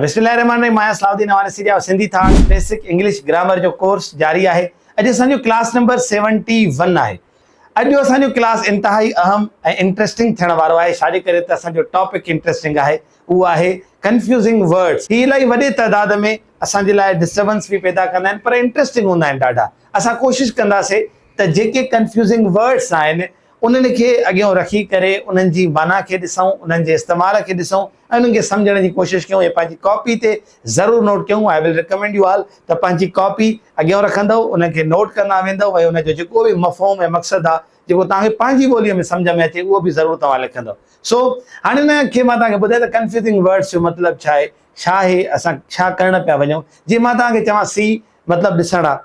बिस्मिल्लाहिर्रहमानिर्रहीम। मां सलाउद्दीन अवानी और सिंधी था बेसिक इंग्लिश ग्रामर जो कोर्स जारी है। अॼु असांजो क्लास नंबर 71 आहे। अॼु असांजो क्लास इंतहाई अहम ऐं इंटरेस्टिंग थियण वारो आहे। छाजे करे त असांजो टॉपिक इंटरेस्टिंग आहे, उहो आहे कंफ्यूजिंग वर्ड्स। ही इलाही वॾे तइदाद में असांजे लाइ डिस्टर्बेंस भी पैदा कंदा आहिनि, पर इंटरेस्टिंग हूंदा आहिनि ॾाढा। असां कोशिशि कंदासीं त जेके कंफ्यूजिंग वर्ड्स आहिनि उन्हनि खे अॻियां रखी करे उन्हनि जी माना खे ॾिसूं, उन्हनि जे इस्तेमाल खे ॾिसूं ऐं उन्हनि खे सम्झण जी कोशिशि कयूं ऐं पंहिंजी कॉपी ते ज़रूरु नोट कयूं। I will recommend U all त पंहिंजी कॉपी अॻियां रखंदव, उनखे नोट कंदा वेंदव ऐं उनजो जेको बि मफ़हूम ऐं मक़सदु आहे जेको तव्हांखे पंहिंजी ॿोलीअ में सम्झ में अचे उहो बि ज़रूरु तव्हां लिखंदव। सो हाणे हिनखे मां तव्हांखे ॿुधायां त कंफ्यूजिंग वर्ड्स जो मतिलबु छा आहे, छा आहे, असां छा करणु पिया वञूं। जीअं मां तव्हांखे चवां सी मतिलबु ॾिसण आहे,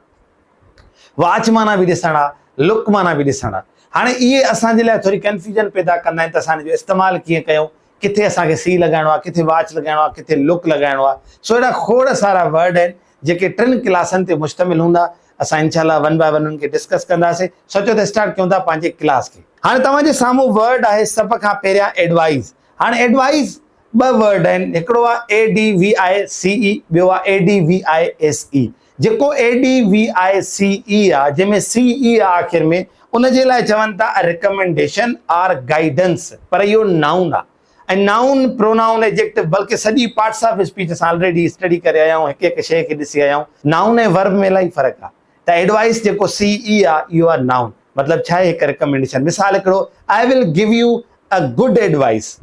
वॉच माना बि ॾिसण आहे, लुक माना बि ॾिसण आहे। हाणे इहे असांजे लाइ थोरी कंफ्यूजन पैदा कंदा आहिनि त असां हिनजो इस्तेमालु कीअं कयूं, किथे असांखे सी लॻाइणो आहे, किथे वॉच लॻाइणो आहे, किथे लुक लॻाइणो आहे। सो अहिड़ा खोड़ सारा वर्ड आहिनि जेके 3 क्लासनि ते मुश्तमिल हूंदा। असां इंशाल्लाह 1 बाय 1 उनखे डिस्कस कंदासीं। सोचो त स्टार्ट कयूं था पंहिंजे क्लास खे। हाणे तव्हांजे साम्हूं वर्ड आहे सभ खां पहिरियां एडवाइस। हाणे एडवाइस 2 वर्ड आहिनि, हिकिड़ो आहे ADVICE, ॿियो आहे ADVISE। जेको ADVICE आहे जंहिंमें CE आहे आख़िर में, उनजे लाइ चवनि था रिकमेंडेशन और गाइडेंस, पर इहो नाउन आहे। ऐं नाउन, प्रोनाउन, एडजेक्टिव, बल्कि सॼी पार्ट्स ऑफ स्पीच असां ऑलरेडी स्टडी करे आया आहियूं, हिकु हिकु शइ खे ॾिसी आया आहियूं। नाउन ऐं वर्ब में इलाही फ़र्क़ु आहे। त एडवाइस जेको CE आहे इहो आहे नाउन, मतिलबु छा आहे, हिकु रिकमेंडेशन। मिसाल हिकिड़ो, I will give U a good advice.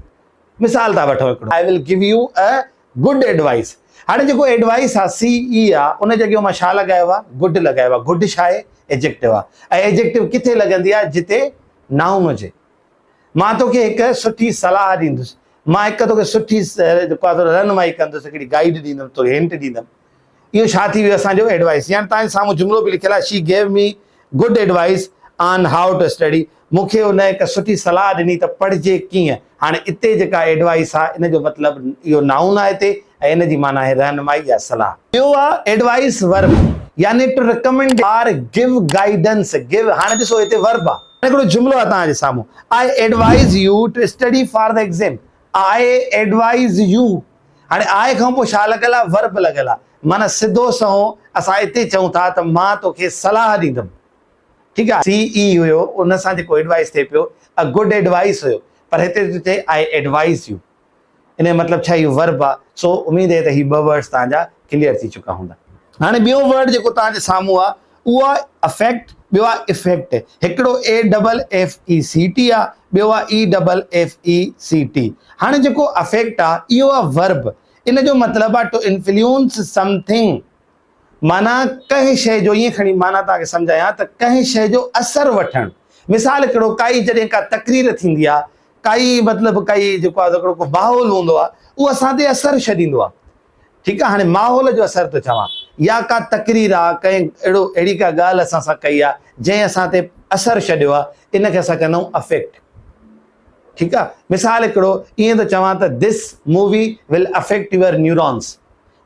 मिसाल था वठो हिकिड़ो, I will give U a good advice. हाणे जेको एडवाइस आहे CE आहे, उन जॻह मां छा लॻायो आहे, गुड लॻायो आहे। गुड छा आहे, एडजेक्टिव आहे। ऐं एडजेक्टिव किथे लॻंदी आहे, जिते नाउन हुजे। मां तोखे हिकु सुठी सलाह ॾींदुसि, मां हिकु तोखे सुठी जेको आहे रहनुमाई कंदुसि, हिकिड़ी गाइड ॾींदुमि, तोखे हिंट ॾींदुमि। इहो छा थी वियो, असांजो एडवाइस। यानी तव्हांजे साम्हूं जुमिलो बि लिखियलु आहे, she gave me good advice on how to study. मूंखे उन हिकु सुठी सलाह ॾिनी त पढ़िजे कीअं। हाणे हिते जेका एडवाइस आहे इन जो मतिलबु इहो नाउन आहे हिते, ऐं इन जी माना आहे रहनुमाई या सलाह। ॿियो आहे एडवाइस वर्ब, यानी टू रिकमेंड और गिव गाइडेंस। गिव, हाणे ॾिसो हिते वर्ब आहे। हिकिड़ो जुमिलो आहे तव्हांजे साम्हूं, I advise you to study for the exam. I advise you, हाणे आए खां पोइ छा लॻल आहे, वर्ब लॻल आहे। माना सिधो संहों असां हिते चऊं था त मां तोखे सलाह ॾींदुमि। ठीकु आहे, CE हुयो, उन सां जेको एडवाइस थिए पियो, अ गुड एडवाइस हुयो, पर हिते थिए आई एडवाइज यू। इन जो मतिलबु छा, इहो वर्ब आहे। सो उमेद है त ही 2 वर्ड्स तव्हांजा क्लियर थी चुका हूंदा। हाणे ॿियो वर्ड जेको तव्हांजे साम्हूं आहे उहो आहे अफेक्ट, ॿियो आहे इफेक्ट। हिकिड़ो AFFECT आहे, ॿियो आहे EFFECT। हाणे जेको अफेक्ट आहे इहो आहे वर्ब। इन जो मतिलबु आहे टू इन्फ्लुएंस समथिंग, माना कंहिं शइ जो, ईअं खणी माना तव्हांखे सम्झायां त कंहिं शइ जो असरु वठणु। मिसाल हिकिड़ो, काई जॾहिं का तकरीर थींदी आहे, काई मतिलबु काई जेको आहे हिकिड़ो को माहौल हूंदो आहे, उहो असां ते असरु छॾींदो आहे। ठीकु आहे, हाणे माहौल जो असरु थो चवां, या का तकरीर आहे, कंहिं अहिड़ी का ॻाल्हि असां सां कई आहे जंहिं असां ते असरु छॾियो आहे, इनखे असां कंदा आहियूं अफेक्ट। ठीकु आहे, मिसाल हिकिड़ो ईअं थो चवां त this movie will affect your neurons.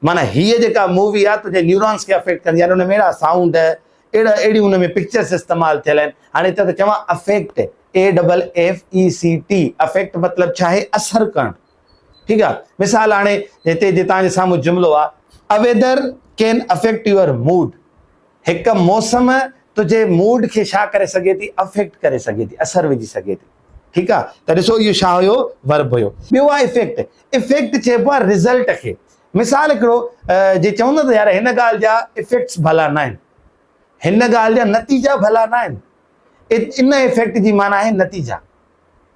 माना हीअ जेका मूवी आहे तुंहिंजे न्यूरॉन्स खे अफेक्ट कंदी आहे। उन में अहिड़ा साउंड, अहिड़ियूं उन में पिक्चर्स इस्तेमालु थियल आहिनि। हाणे हिते त चवां अफेक्ट, AFFECT। अफेक्ट मतिलबु छा आहे, असरु करणु। ठीकु आहे, मिसाल हाणे हिते जे तव्हांजे साम्हूं जुमिलो आहे, a weather can affect your mood. हिकु मौसम तुंहिंजे मूड खे छा करे सघे थी, अफेक्ट करे सघे थी, असरु विझी सघे थी। ठीकु आहे, त ॾिसो इहो छा हुयो, वर्ब हुयो। ॿियो आहे इफेक्ट। इफेक्ट चइबो आहे रिज़ल्ट खे। मिसाल हिकिड़ो जे चवंदो त यार हिन ॻाल्हि जा इफेक्ट्स भला न आहिनि, हिन ॻाल्हि जा नतीजा भला न आहिनि। इन इफेक्ट जी माना आहे नतीजा।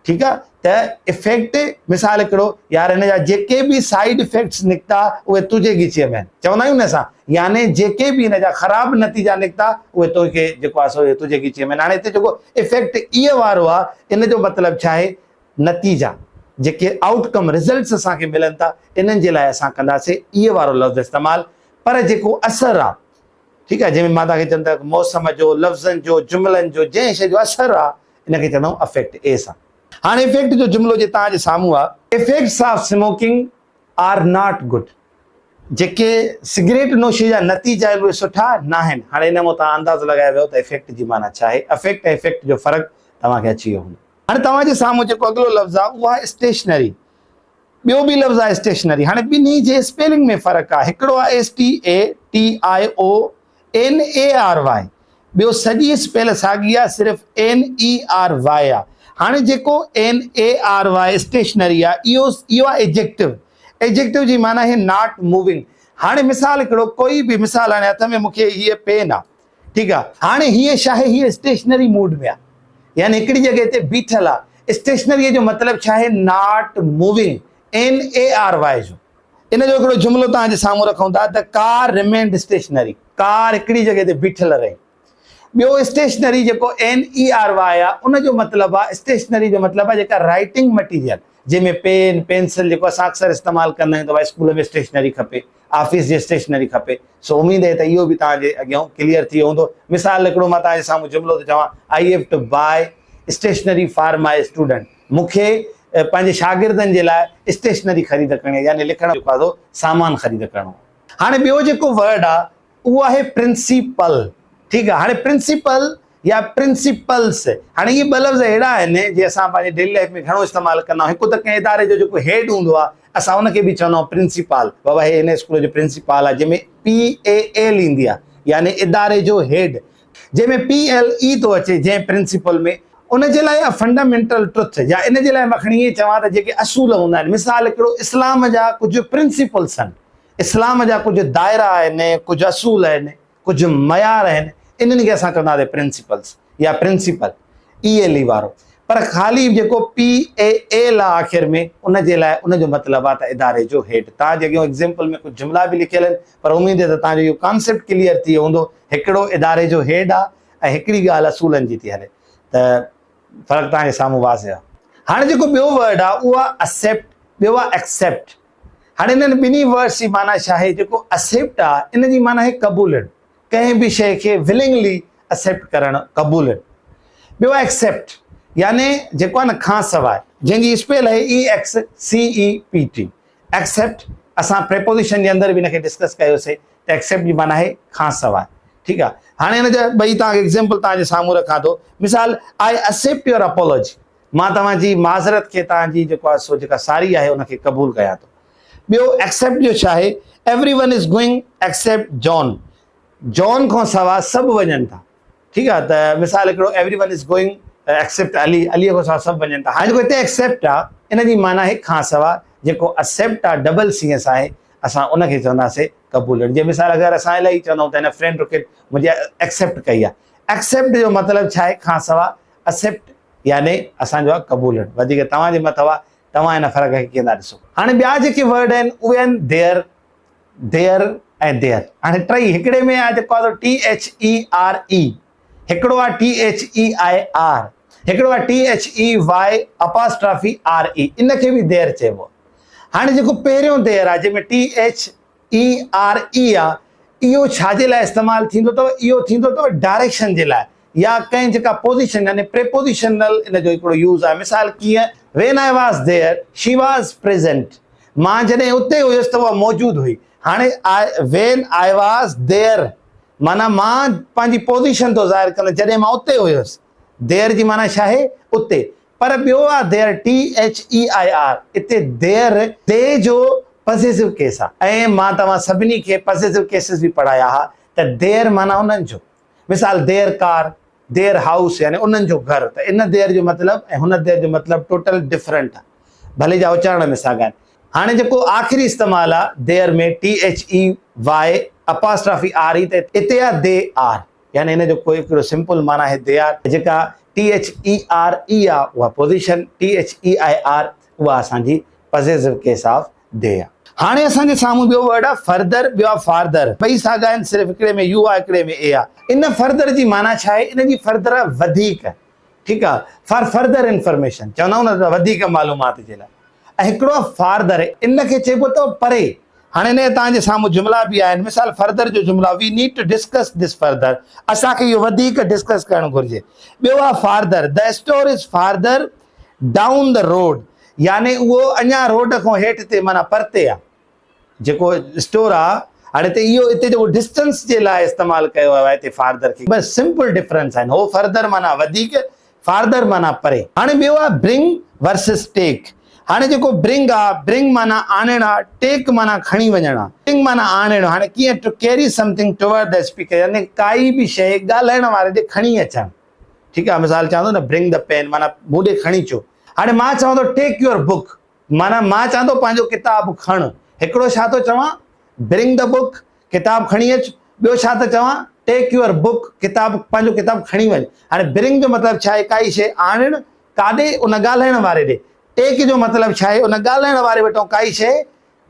ठीकु आहे, त इफेक्ट, मिसाल हिकिड़ो, यार हिन जा जेके बि साइड इफेक्ट्स निकिता उहे तुंहिंजे ॻिचीअ में आहिनि, चवंदा आहियूं न असां, यानी जेके बि हिन जा ख़राबु नतीजा निकिता उहे तोखे जेको आहे सो तुंहिंजे ॻिचीअ में आहिनि। हाणे हिते जेको इफेक्ट इहो वारो आहे, इन जो मतिलबु छा आहे, नतीजा, जेके आउटकम रिज़ल्ट्स असांखे मिलनि था, इन्हनि जे लाइ असां कंदासीं इहो वारो लफ़्ज़ इस्तेमालु। पर जेको असरु आहे, ठीकु आहे, जंहिंमें मां तव्हांखे चवंदा मौसम जो, लफ़्ज़नि जो, जुमिलनि जो, जंहिं शइ जो असरु आहे, इनखे चवंदा आहियूं अफेक्ट, ए सां। हाणे इफेक्ट जो जुमिलो जे तव्हांजे साम्हूं आहे, effects of smoking are not good. जेके सिगरेट नोशी जा नतीजा आहिनि उहे सुठा न आहिनि। हाणे हिन मां तव्हां अंदाज़ो लॻाए वियो त इफेक्ट जी माना छा आहे। अफेक्ट ऐं इफेक्ट जो फ़र्क़ु तव्हांखे अची वियो हूंदो। हाणे तव्हांजे साम्हूं जेको अॻिलो लफ़्ज़ आहे उहो आहे स्टेशनरी। ॿियो बि लफ़्ज़ आहे स्टेशनरी। हाणे ॿिन्ही जे स्पेलिंग में फ़र्क़ु आहे। हिकिड़ो आहे STATIONARY, ॿियो सॼी स्पेल साॻी आहे, सिर्फ़ु NERY आहे। हाणे जेको NARY स्टेशनरी आहे इहो आहे एडजेक्टिव। एडजेक्टिव जी माना आहे नॉट मूविंग। हाणे मिसाल हिकिड़ो कोई बि मिसाल, हाणे हथ में मूंखे हीअ पेन आहे, ठीकु आहे, हाणे हीअ छा आहे, हीअ स्टेशनरी मूड में आहे, यानी हिकिड़ी जॻह ते बीठल आहे। स्टेशनरीअ जो मतिलबु छा आहे, नॉट मूविंग, NARY जो। इन जो हिकिड़ो जुमिलो तव्हांजे साम्हूं रखूं था, the car remained stationary, car हिकिड़ी जॻह ते बीठल रही। ॿियो स्टेशनरी जेको NERY आहे उन जो मतिलबु आहे, स्टेशनरी जो मतिलबु आहे जेका राइटिंग मटीरियल, जंहिंमें पेन पेंसिल जेको असां अक्सर इस्तेमालु कंदा आहियूं, त भाई स्कूल में स्टेशनरी खपे, ऑफिस जे स्टेशनरी खपे। सो उमेद आहे त इहो बि तव्हांजे अॻियां क्लियर थी वियो हूंदो। मिसाल हिकिड़ो मां तव्हांजे साम्हूं जुमिलो थो चवां, I have to buy stationery for my student, मूंखे पंहिंजे शागिर्दनि जे लाइ स्टेशनरी ख़रीद करणी आहे, यानी लिखण जो सामान ख़रीद करणो। हाणे ॿियो जेको वर्ड आहे उहो आहे प्रिंसिपल, ठीकु आहे। हाणे प्रिंसिपल या प्रिंसिपल्स, हाणे इहे ॿ लफ़्ज़ अहिड़ा आहिनि जे असां पंहिंजे डेली लाइफ में घणो इस्तेमालु कंदा आहियूं। हिकु त कंहिं इदारे जो जेको हेड हूंदो आहे, असां उनखे बि चवंदा आहियूं प्रिंसिपाल, बाबा हे हिन स्कूल जो प्रिंसिपाल आहे, जंहिंमें PAL ईंदी आहे, यानी इदारे जो हेड। जंहिंमें PLE थो अचे जंहिं प्रिंसिपल में, उन जे लाइ फंडामेंटल ट्रुथ, या इन जे लाइ मां खणी ईअं चवां त जेके असूल हूंदा आहिनि। मिसाल हिकिड़ो इस्लाम जा कुझु प्रिंसिपल्स आहिनि, इस्लाम जा कुझु दायरा आहिनि, कुझु असूल आहिनि, कुझु मयार आहिनि, इन्हनि खे असां चवंदासीं प्रिंसिपल्स या प्रिंसिपल, ELE वारो। पर ख़ाली जेको PAL आहे आख़िर में, उन जे लाइ उन जो मतिलबु आहे त इदारे जो हेड। तव्हांजे अॻियां एग्ज़ाम्पल में कुझु जुमिला बि लिखियल आहिनि, पर उमेद आहे त तव्हांजो इहो कॉन्सेप्ट क्लियर थी वियो हूंदो। हिकिड़ो इदारे जो हेड आहे ऐं हिकिड़ी ॻाल्हि असूलनि जी थी हले, त फ़र्क़ु तव्हांजे साम्हूं वाज़े आहे। हाणे जेको ॿियो वर्ड आहे उहो आहे एक्सेप्ट, ॿियो आहे एक्सेप्ट। हाणे इन्हनि ॿिन्ही वर्ड्स जी माना छा आहे, जेको एक्सेप्ट आहे इन जी माना आहे क़बूलनि, कंहिं बि शइ खे विलिंगली एक्सेप्ट करणु, क़बूलनि। ॿियो आहे एक्सेप्ट, यानी जेको आहे न खां सवाइ, जंहिंजी स्पेल आहे EXCEPT। एक्सेप्ट असां प्रेपोजिशन जे अंदरि बि हिनखे डिस्कस कयोसीं, त एक्सेप्ट जी माना आहे खां सवाइ, ठीकु आहे। हाणे हिन जा ॿई तव्हांखे एग्ज़ाम्पल तव्हांजे साम्हूं रखां थो। मिसाल, आई एक्सेप्ट योर अपॉलॉजी, मां तव्हांजी माज़रत खे, तव्हांजी जेको आहे सो जेका सारी आहे उनखे क़बूल कयां थो। ॿियो एक्सेप्ट जो छा आहे, everyone is going except John, John खां सवाइ सभु वञनि था, ठीकु आहे। त मिसाल हिकिड़ो everyone is going except Ali, अलीअ खां सवाइ सभु वञनि था। हाणे जेको हिते एक्सेप्ट आहे इन जी माना आहे खां सवाइ, जेको एक्सेप्ट आहे डबल CS आहे, असां उनखे चवंदासीं क़बूलनि। जे मिसाल अगरि असां इलाही चवंदा आहियूं त हिन फ्रेंड खे मुंहिंजे एक्सेप्ट कई आहे, एक्सेप्ट जो मतिलबु छा आहे, खां सवाइ, एक्सेप्ट यानी असांजो आहे क़बूलनि। वधीक तव्हांजे मथां आहे, तव्हां हिन फ़र्क़ खे कीअं था ॾिसो। हाणे ॿिया जेके वर्ड आहिनि उहे आहिनि देयर, देयर ऐं देयर। हाणे टई, हिकिड़े में आहे जेको आहे THERE, हिकिड़ो आहे THEIR, हिकिड़ो आहे THEY''RE, इनखे बि देयर चइबो। हाणे जेको पहिरियों देयर आहे जंहिंमें THERE आहे, इहो छाजे लाइ इस्तेमालु थींदो अथव, इहो थींदो अथव डायरेक्शन जे लाइ, या कंहिं जेका पोज़ीशन, यानी प्रेपोजिशनल इन जो हिकिड़ो यूज़ आहे। मिसाल कीअं, when I was there she वाज़ प्रेज़ेंट, मां जॾहिं उते हुयुसि त उहा मौजूदु हुई। हाणे व्हेन आई वाज़ देयर माना मां पंहिंजी पोज़ीशन थो ज़ाहिर कंदो, जॾहिं मां उते हुयुसि। देयर जी माना छा आहे, उते। पर ॿियो आहे देयर, THEIR, इते देयर दे जो पॉसेसिव केस आहे, ऐं मां तव्हां सभिनी खे पॉसेसिव केसिस बि पढ़ाया हुआ, त देयर माना उन्हनि जो। मिसाल देयर कार, देयर हाउस, यानी उन्हनि जो घर। त इन देयर जो मतिलबु ऐं हुन देयर जो मतिलबु टोटल डिफरेंट आहे, भले जा उचारण में साॻिया आहिनि। हाणे जेको आख़िरी इस्तेमालु आहे देयर में, THEY''RE, त इते आहे दे आर, यानी हिन जो कोई हिकिड़ो सिंपल माना आहे दे आर। जेका THERE आहे उहा पोज़ीशन, THEIR उहा असांजी पॉसेसिव केस ऑफ दे आहे। हाणे असांजे साम्हूं ॿियो वर्ड आहे फर्दर, ॿियो आहे फार्दर। ॿई साॻिया आहिनि, सिर्फ़ु हिकिड़े में यू आहे, हिकिड़े में ए आहे। इन फर्दर जी माना छा आहे, इन जी फर्दर आहे वधीक, ठीकु आहे, फॉर फर्दर इंफॉर्मेशन, चवंदा आहियूं न त वधीक मालूमात जे लाइ। ऐं हिकिड़ो आहे फार्दर, इनखे चइबो अथव परे। हाणे हिन तव्हांजे साम्हूं जुमिला बि आहिनि। मिसाल फर्दर जो जुमिला, we need to discuss this further, असांखे इहो वधीक डिस्कस करणु घुरिजे। ॿियो आहे farther, the store is farther down the road, यानी उहो अञा रोड खां हेठि ते माना परते आहे जेको स्टोर आहे। हाणे हिते इहो हिते जेको डिस्टेंस जे लाइ इस्तेमालु कयो वियो आहे हिते फार्दर खे, बसि सिंपल डिफरेंस आहिनि। हो फर्दर माना वधीक, फार्दर माना परे। हाणे ॿियो आहे ब्रिंग वर्सिस टेक। हाणे जेको ब्रिंग आहे, ब्रिंग माना आणण आहे, टेक माना खणी वञण आहे। ब्रिंग माना आणण, हाणे कीअं to carry something toward the speaker, यानी काई बि शइ ॻाल्हाइण वारे ॾे खणी अचणु। ठीकु आहे, मिसाल चवां थो न ब्रिंग द पेन माना मूं ॾे खणी अचो। हाणे मां चवां थो टेक योर बुक, माना मां चवां थो पंहिंजो किताबु खण। हिकिड़ो छा थो चवां, ब्रिंग द बुक, किताबु खणी अच। ॿियो छा थो चवां, टेक योर बुक, किताबु पंहिंजो किताबु खणी वञ। हाणे ब्रिंग जो मतिलबु छा आहे, काई शइ आणणु काॾे, उन ॻाल्हाइण वारे ॾे। टेक जो मतिलबु छा आहे, उन ॻाल्हाइण वारे वटां काई शइ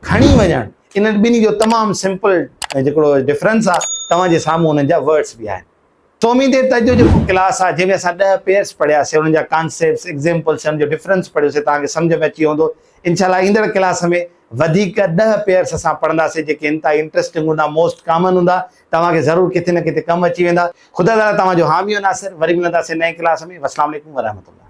खणी वञणु। इन ॿिन्ही जो तमामु सिंपल जेको डिफरेंस आहे तव्हांजे साम्हूं उन्हनि जा वर्ड्स बि आहिनि। तो उमेद है जो जेको क्लास आहे जंहिंमें असां 10 पेयर्स पढ़ियासीं, उन्हनि जा कॉन्सेप्ट्स, एग्जाम्पल्स, जो डिफरेंस पढ़ियोसीं, तव्हांखे सम्झ में अची वेंदो। इंशाल्लाह ईंदड़ क्लास में वधीक 10 पेयर्स असां पढ़ंदासीं जेके इंतहा इंट्रस्टिंग हूंदा, मोस्ट कॉमन हूंदा, तव्हांखे ज़रूरु किथे न किथे कमु अची वेंदा। ख़ुदा ताला तव्हांजो हामी नासिर। वरी मिलंदासीं नई क्लास में। अस्सलाम वालेकुम वरहमतुल्लाह।